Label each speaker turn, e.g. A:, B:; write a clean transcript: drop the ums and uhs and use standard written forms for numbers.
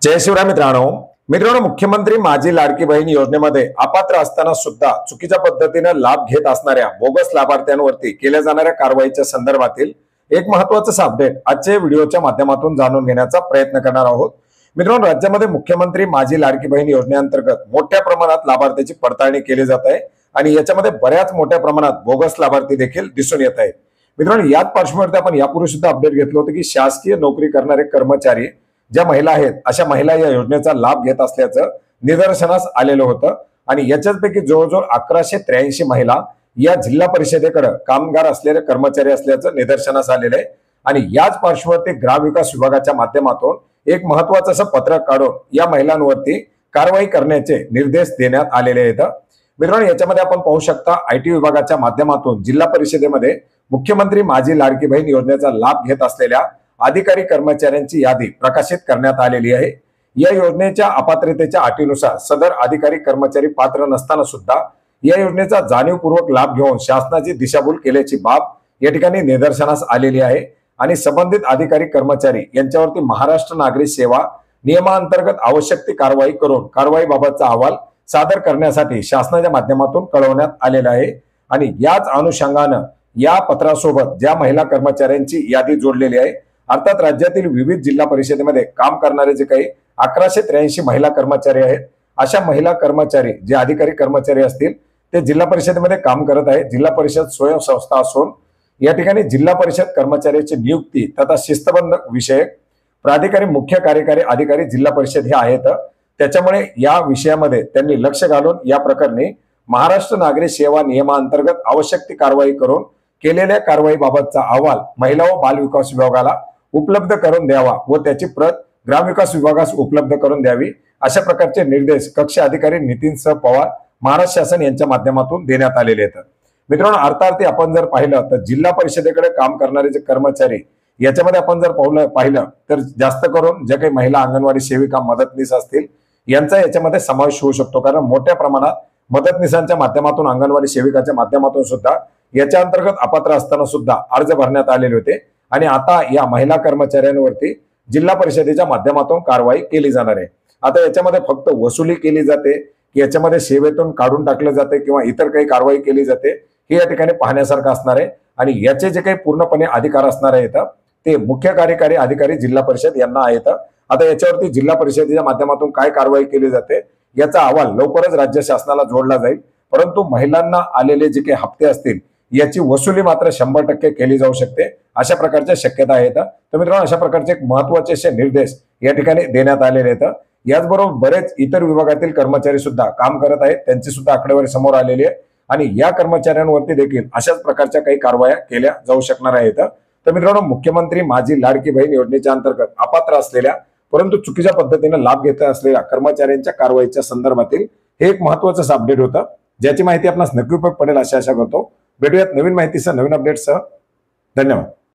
A: जय शिवराय मित्रांनो, मुख्यमंत्री माझी लाडकी बहीण योजनेमध्ये अपात्र असताना सुद्धा चुकीच्या पद्धतीने लाभ घेत असणाऱ्या बोगस लाभार्थ्यांवरती केल्या जाणाऱ्या कारवाईच्या संदर्भातील एक महत्त्वाचं अपडेट आजच्या व्हिडिओच्या माध्यमातून जाणून घेण्याचा प्रयत्न करणार आहोत। मित्रांनो, राज्यामध्ये मुख्यमंत्री माझी लाडकी बहीण योजनेअंतर्गत मोठ्या प्रमाणात लाभार्थ्याची पडताळणी केली जात आहे आणि याच्यामध्ये बऱ्याच मोठ्या प्रमाणात बोगस लाभार्थी देखील दिसून येत आहेत। मित्रांनो, याच पार्श्वभूमीवर आपण यापूर्वी सुद्धा अपडेट घेतलं होतं की शासकीय नोकरी करणारे कर्मचारी ज्या महिला आहेत अशा महिला या योजनेचा लाभ घेत असल्याचं निदर्शनास आलेलं होतं आणि याच्यापैकी जवळजवळ 1183 महिला या जिल्हा परिषदेकडे कामगार असलेले कर्मचारी असल्याचं निदर्शनास आलेलं आहे आणि याच पार्श्वभूमीवर ग्रामविकास विभागाच्या माध्यमातून एक महत्त्वाचं असं पत्रक काढून या महिलांवरती कारवाई करण्याचे निर्देश देण्यात आलेले आहेत। मित्रांनो, याच्यामध्ये आपण पाहू शकता आयटी विभागाच्या माध्यमातून जिल्हा परिषदेमध्ये मुख्यमंत्री माझी लाडकी बहीण योजनेचा लाभ घेत असलेल्या अधिकारी कर्मचाऱ्यांची यादी प्रकाशित करण्यात आलेली आहे। या योजनेच्या अपात्रतेच्या अटीनुसार सदर अधिकारी कर्मचारी पात्र नसताना सुद्धा या योजनेचा जाणीवपूर्वक लाभ घेऊन शासनाची दिशाभूल केल्याची बाब या ठिकाणी निदर्शनास आलेली आहे आणि संबंधित अधिकारी कर्मचारी यांच्यावरती महाराष्ट्र नागरी सेवा नियमांतर्गत आवश्यक ती कारवाई करून कारवाईबाबतचा अहवाल सादर करण्यासाठी शासनाच्या माध्यमातून कळवण्यात आलेला आहे आणि याच अनुषंगाने या पत्रासोबत ज्या महिला कर्मचाऱ्यांची यादी जोडलेली आहे, अर्थात राज्यातील विविध जिल्हा परिषदेमध्ये काम करणारे जे काही 1183 महिला कर्मचारी आहेत, अशा महिला कर्मचारी जे अधिकारी कर्मचारी असतील ते जिल्हा परिषदेमध्ये काम करत आहेत। जिल्हा परिषद स्वयंसंस्था असून या ठिकाणी जिल्हा परिषद कर्मचाऱ्याची नियुक्ती तथा शिस्तबद्ध विषयक प्राधिकारी मुख्य कार्यकारी अधिकारी जिल्हा परिषद हे आहेत। त्याच्यामुळे या विषयामध्ये त्यांनी लक्ष घालून या प्रकरणी महाराष्ट्र नागरी सेवा नियमांतर्गत आवश्यक ती कारवाई करून केलेल्या कारवाईबाबतचा अहवाल महिला व बाल विकास विभागाला उपलब्ध करून द्यावा व त्याची प्रत ग्रामविकास विभागास उपलब्ध करून द्यावी, अशा प्रकारचे निर्देश कक्ष अधिकारी नितीन स पवार महाराष्ट्र शासन यांच्या माध्यमातून देण्यात आलेले आहेत। मित्रांनो, अर्थार्थी आपण जर पाहिलं तर जिल्हा परिषदेकडे काम करणारे जे कर्मचारी याच्यामध्ये आपण जर पाहिलं तर जास्त करून जे काही महिला अंगणवाडी सेविका मदतनीस असतील यांचा याच्यामध्ये समावेश होऊ शकतो, कारण मोठ्या प्रमाणात मदतनीसांच्या माध्यमातून अंगणवाडी सेविकाच्या माध्यमातून सुद्धा याच्या अंतर्गत अपात्र असताना सुद्धा अर्ज भरण्यात आलेले होते आणि आता या महिला कर्मचाऱ्यांवरती जिल्हा परिषदेच्या माध्यमातून कारवाई केली जाणार आहे। आता याच्यामध्ये फक्त वसुली केली जाते की याच्यामध्ये सेवेतून काढून टाकले जाते किंवा इतर काही कारवाई केली जाते हे या ठिकाणी पाहण्यासारखं असणार आहे आणि याचे जे काही पूर्णपणे अधिकार असणार आहेत ते मुख्य कार्यकारी अधिकारी जिल्हा परिषद यांना आहेत। आता याच्यावरती जिल्हा परिषदेच्या माध्यमातून काय कारवाई केली जाते याचा अहवाल लवकरच राज्य शासनाला जोडला जाईल, परंतु महिलांना आलेले जे काही हप्ते असतील याची वसुली मात्र 100% केली जाऊ शकते, अशा प्रकारच्या शक्यता आहेत। तर मित्रांनो, अशा प्रकारचे एक महत्त्वाचे असे निर्देश या ठिकाणी देण्यात आलेले आहेत। याचबरोबर बरेच इतर विभागातील कर्मचारी सुद्धा काम करत आहेत, त्यांची सुद्धा आकडेवारी समोर आलेली आहे आणि या कर्मचाऱ्यांवरती देखील अशाच प्रकारच्या काही कारवाया केल्या जाऊ शकणार आहेत। तर मित्रांनो, मुख्यमंत्री माझी लाडकी बहीण योजनेच्या अंतर्गत अपात्र असलेल्या परंतु चुकीच्या पद्धतीने लाभ घेत असलेल्या कर्मचाऱ्यांच्या कारवाईच्या संदर्भातील हे एक महत्त्वाचं अपडेट होतं, ज्याची माहिती आपणास नक्की उपयोग पडेल अशी आशा करतो। भेटूयात नवीन माहितीसह नवीन अपडेटसह। धन्यवाद।